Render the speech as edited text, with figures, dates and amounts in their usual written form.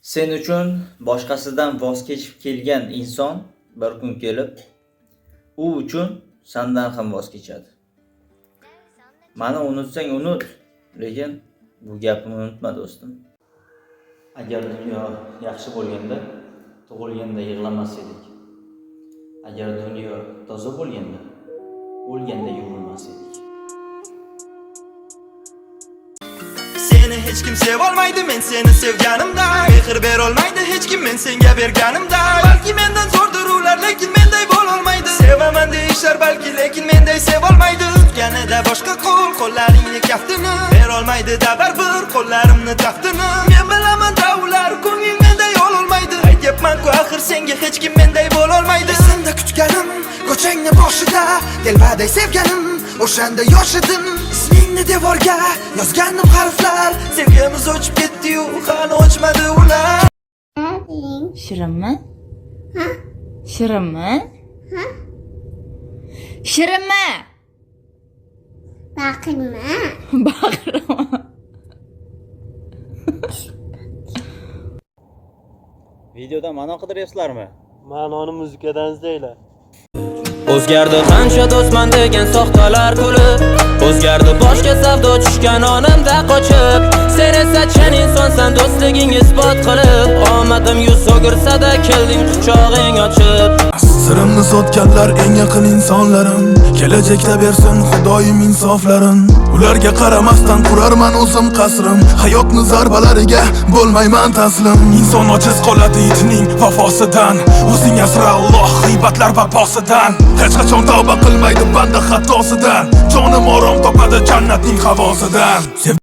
Sen uchun boshqasidan voz kechib kelgan inson bir kun kelib, u uchun sendan ham voz kechadi. Mani unutsang unut, lekin bu gapni unutma do'stim. Agar dunyo yaxshi bo'lganda, tug'ilganda yig'lamas edik. Agar dunyo toza bo'lganda, o'lganda yuvilmas edik. Seni hech kim sevolmaydi, men seni sevganimda. Mehr berolmaydi hech kim men senga berganimda. Balki mendan zo'rdir ular, lekin menday bo'lolmaydi. Sevaman deyishar balki, lekin menday sevolmaydi. Tutganida boshqa qo'llaringni kaftini berolmaydi da baribir qo'llarimni taftini. Men bilaman da ular ko'ngling menday ololmaydi. Aytyapman-ku axir senga hech kim menday bo'lolmaydi. Senda kutganim ko'changni boshida, telbaday sevganim o'shanda yosh edim. Ismingni devorga yozgandim harflar, sevgimiz o'chib ketdi-yu hali o'chmadi ular. Shirinmi? Ha? Shirinmi? Ha? Shirinmi? Baqirma. Baqirma. Videoda ma'no qidiryapsizlarmi? Ma'noni muzikadan izlaylar. O'zgardi qancha do'stman degan soxtalar kulib, o'zgardi boshga savdo tushgan onimda qochib. Sen esa chin insonsan, do'stliging isbot qilib, omadim yuz o'girsada kelding quchog'ing ochib. Sirimni sotganlar eng yaqin insonlarim, kelajakda bersin Xudoyim insoflarim. Ularga qaramasdan qurarman o'zim qasrim, hayotni zarbalariga bo'lmayman taslim. Inson ojiz qoladi itning vafosidan, o'zing asra Alloh g'iybatlar vafosidan. Hech qachon tavba qilmaydi banda xatosidan, jonim orom topadi jannatning havosidan.